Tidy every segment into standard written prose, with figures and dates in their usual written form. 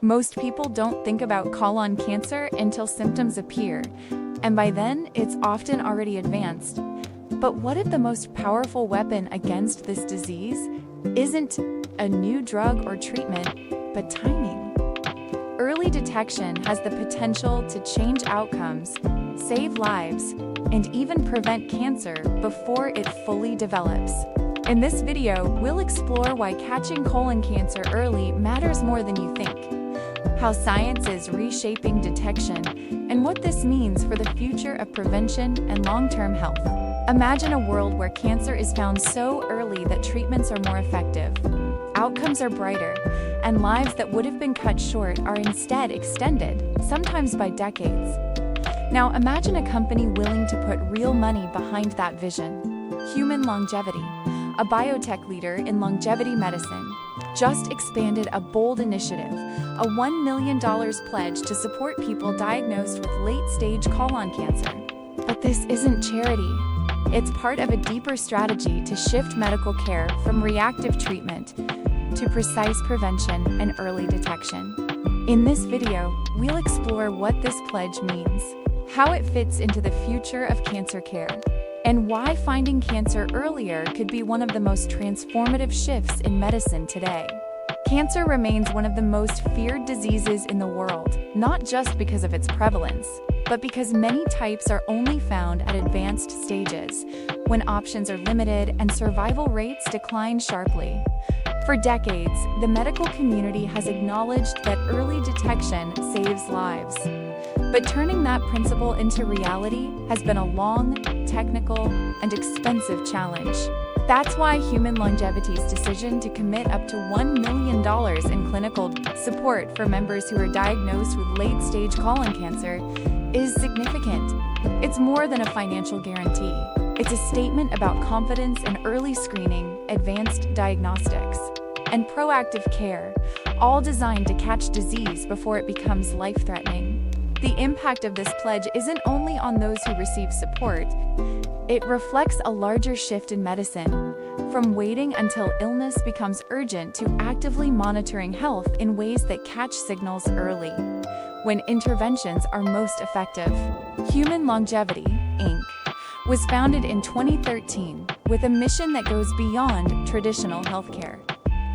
Most people don't think about colon cancer until symptoms appear, and by then, it's often already advanced. But what if the most powerful weapon against this disease isn't a new drug or treatment, but timing? Early detection has the potential to change outcomes, save lives, and even prevent cancer before it fully develops. In this video, we'll explore why catching colon cancer early matters more than you think, how science is reshaping detection, and what this means for the future of prevention and long-term health. Imagine a world where cancer is found so early that treatments are more effective, outcomes are brighter, and lives that would have been cut short are instead extended, sometimes by decades. Now imagine a company willing to put real money behind that vision. Human Longevity, a biotech leader in longevity medicine, just expanded a bold initiative, a $1 million pledge to support people diagnosed with late-stage colon cancer. But this isn't charity. It's part of a deeper strategy to shift medical care from reactive treatment to precise prevention and early detection. In this video, we'll explore what this pledge means, how it fits into the future of cancer care, and why finding cancer earlier could be one of the most transformative shifts in medicine today. Cancer remains one of the most feared diseases in the world, not just because of its prevalence, but because many types are only found at advanced stages, when options are limited and survival rates decline sharply. For decades, the medical community has acknowledged that early detection saves lives. But turning that principle into reality has been a long, technical, and expensive challenge. That's why Human Longevity's decision to commit up to $1 million in clinical support for members who are diagnosed with late-stage colon cancer is significant. It's more than a financial guarantee. It's a statement about confidence in early screening, advanced diagnostics, and proactive care, all designed to catch disease before it becomes life-threatening. The impact of this pledge isn't only on those who receive support. It reflects a larger shift in medicine, from waiting until illness becomes urgent to actively monitoring health in ways that catch signals early, when interventions are most effective. Human Longevity, Inc. was founded in 2013 with a mission that goes beyond traditional healthcare.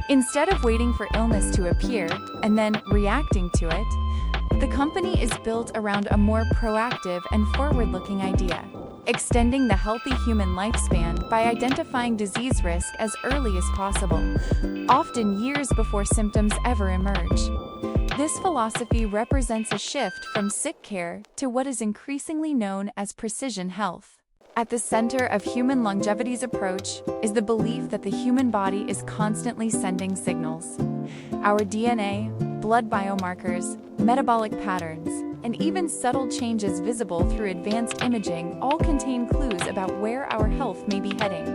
Instead of waiting for illness to appear and then reacting to it, the company is built around a more proactive and forward-looking idea, extending the healthy human lifespan by identifying disease risk as early as possible, often years before symptoms ever emerge. This philosophy represents a shift from sick care to what is increasingly known as precision health. At the center of Human Longevity's approach is the belief that the human body is constantly sending signals. Our DNA, blood biomarkers, metabolic patterns, and even subtle changes visible through advanced imaging all contain clues about where our health may be heading.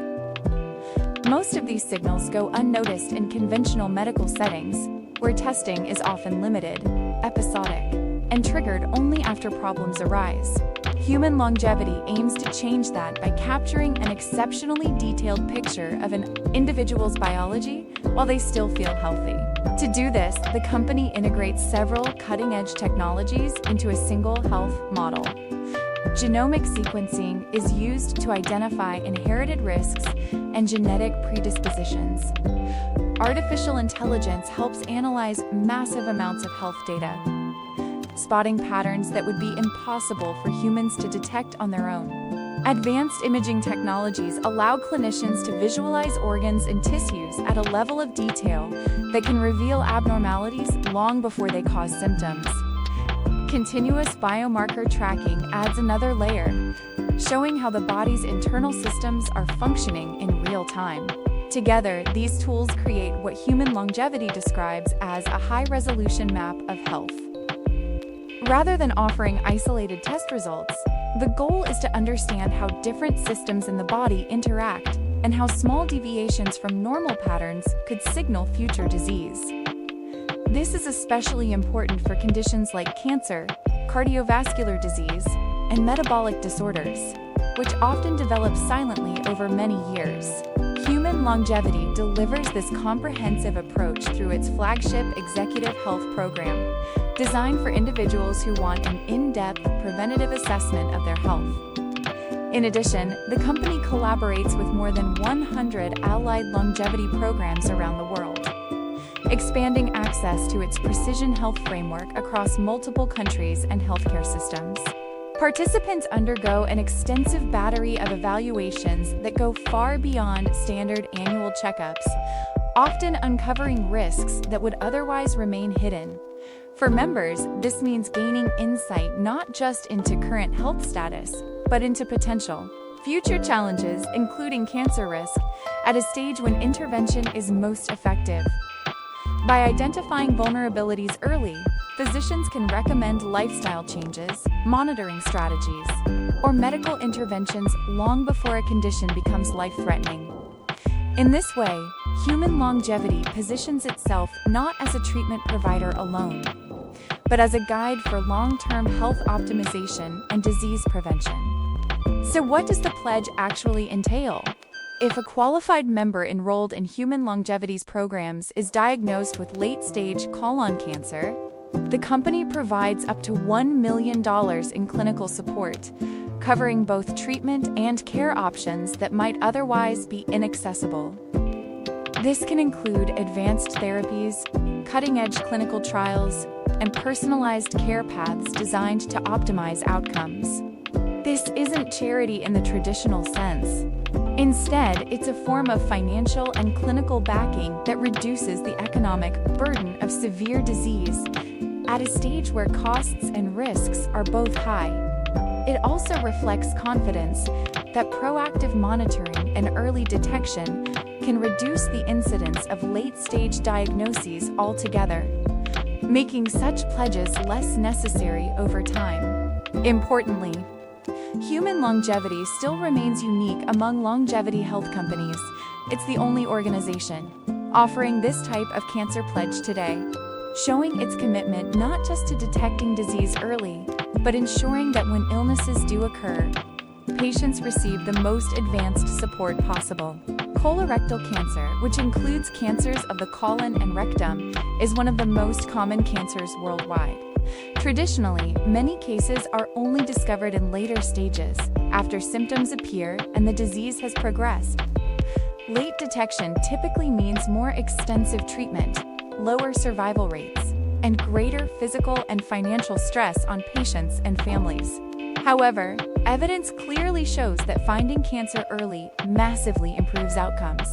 Most of these signals go unnoticed in conventional medical settings, where testing is often limited, episodic, and triggered only after problems arise. Human Longevity aims to change that by capturing an exceptionally detailed picture of an individual's biology while they still feel healthy. To do this, the company integrates several cutting-edge technologies into a single health model. Genomic sequencing is used to identify inherited risks and genetic predispositions. Artificial intelligence helps analyze massive amounts of health data, spotting patterns that would be impossible for humans to detect on their own. Advanced imaging technologies allow clinicians to visualize organs and tissues at a level of detail that can reveal abnormalities long before they cause symptoms. Continuous biomarker tracking adds another layer, showing how the body's internal systems are functioning in real time. Together, these tools create what Human Longevity describes as a high-resolution map of health. Rather than offering isolated test results, the goal is to understand how different systems in the body interact and how small deviations from normal patterns could signal future disease. This is especially important for conditions like cancer, cardiovascular disease, and metabolic disorders, which often develop silently over many years. Human Longevity delivers this comprehensive approach through its flagship executive health program, designed for individuals who want an in-depth preventative assessment of their health. In addition, the company collaborates with more than 100 allied longevity programs around the world, expanding access to its precision health framework across multiple countries and healthcare systems. Participants undergo an extensive battery of evaluations that go far beyond standard annual checkups, often uncovering risks that would otherwise remain hidden. For members, this means gaining insight not just into current health status, but into potential future challenges, including cancer risk, at a stage when intervention is most effective. By identifying vulnerabilities early, physicians can recommend lifestyle changes, monitoring strategies, or medical interventions long before a condition becomes life-threatening. In this way, Human Longevity positions itself not as a treatment provider alone, but as a guide for long-term health optimization and disease prevention. So what does the pledge actually entail? If a qualified member enrolled in Human Longevity's programs is diagnosed with late-stage colon cancer, the company provides up to $1 million in clinical support, covering both treatment and care options that might otherwise be inaccessible. This can include advanced therapies, cutting-edge clinical trials, and personalized care paths designed to optimize outcomes. This isn't charity in the traditional sense. Instead, it's a form of financial and clinical backing that reduces the economic burden of severe disease at a stage where costs and risks are both high. It also reflects confidence that proactive monitoring and early detection can reduce the incidence of late-stage diagnoses altogether, making such pledges less necessary over time. Importantly, Human Longevity still remains unique among longevity health companies. It's the only organization offering this type of cancer pledge today, showing its commitment not just to detecting disease early, but ensuring that when illnesses do occur, patients receive the most advanced support possible. Colorectal cancer, which includes cancers of the colon and rectum, is one of the most common cancers worldwide. Traditionally, many cases are only discovered in later stages, after symptoms appear and the disease has progressed. Late detection typically means more extensive treatment, lower survival rates, and greater physical and financial stress on patients and families. However, evidence clearly shows that finding cancer early massively improves outcomes.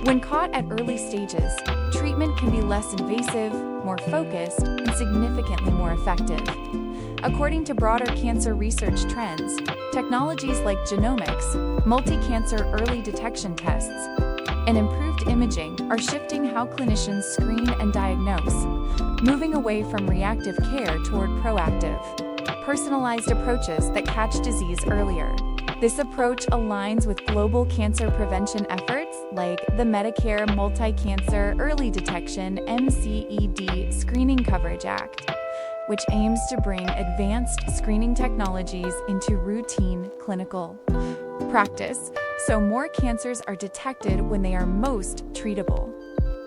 When caught at early stages, treatment can be less invasive, more focused, and significantly more effective. According to broader cancer research trends, technologies like genomics, multi-cancer early detection tests, and improved imaging are shifting how clinicians screen and diagnose, moving away from reactive care toward proactive, personalized approaches that catch disease earlier. This approach aligns with global cancer prevention efforts like the Medicare Multi-Cancer Early Detection (MCED) Screening Coverage Act, which aims to bring advanced screening technologies into routine clinical practice, so more cancers are detected when they are most treatable.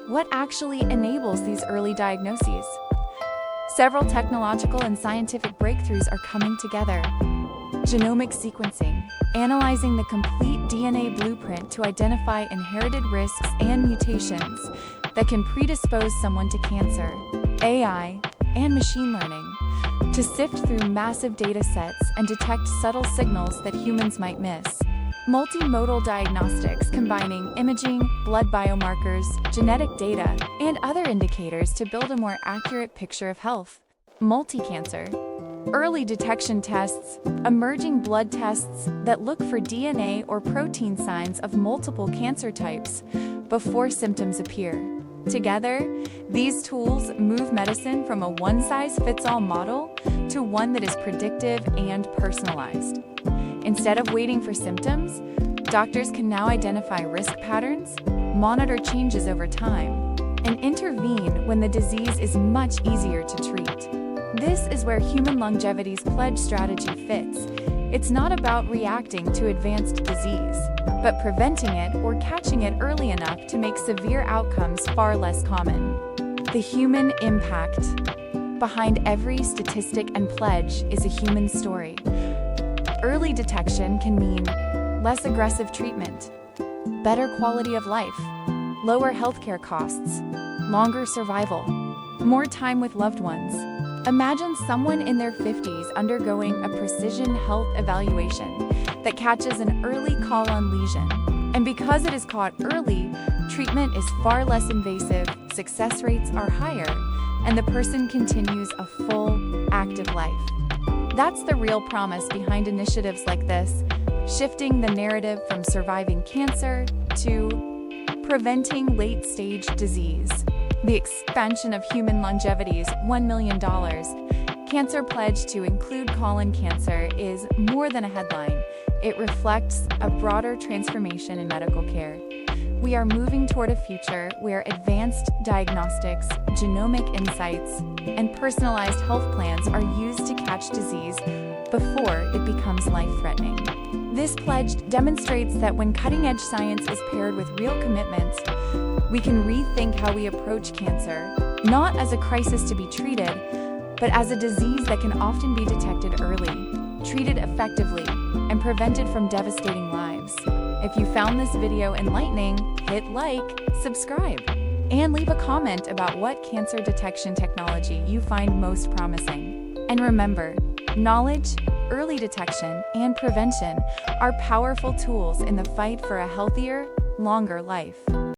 What actually enables these early diagnoses? Several technological and scientific breakthroughs are coming together. Genomic sequencing, analyzing the complete DNA blueprint to identify inherited risks and mutations that can predispose someone to cancer. AI and machine learning, to sift through massive data sets and detect subtle signals that humans might miss. Multimodal diagnostics, combining imaging, blood biomarkers, genetic data, and other indicators to build a more accurate picture of health. Multi-cancer, early detection tests, emerging blood tests that look for DNA or protein signs of multiple cancer types before symptoms appear. Together, these tools move medicine from a one-size-fits-all model to one that is predictive and personalized. Instead of waiting for symptoms, doctors can now identify risk patterns, monitor changes over time, and intervene when the disease is much easier to treat. This is where Human Longevity's pledge strategy fits. It's not about reacting to advanced disease. but preventing it or catching it early enough to make severe outcomes far less common. The human impact. Behind every statistic and pledge is a human story. Early detection can mean less aggressive treatment, better quality of life, lower healthcare costs, longer survival, more time with loved ones. Imagine someone in their 50s undergoing a precision health evaluation that catches an early colon lesion. And because it is caught early, treatment is far less invasive, success rates are higher, and the person continues a full, active life. That's the real promise behind initiatives like this, shifting the narrative from surviving cancer to preventing late-stage disease. The expansion of human longevity's $1 million cancer pledge to include colon cancer is more than a headline. It reflects a broader transformation in medical care. We are moving toward a future where advanced diagnostics, genomic insights, and personalized health plans are used to catch disease before it becomes life-threatening. This pledge demonstrates that when cutting-edge science is paired with real commitments, we can rethink how we approach cancer, not as a crisis to be treated, but as a disease that can often be detected early, treated effectively, and prevented from devastating lives. If you found this video enlightening, hit like, subscribe, and leave a comment about what cancer detection technology you find most promising. And remember, knowledge, early detection, and prevention are powerful tools in the fight for a healthier, longer life.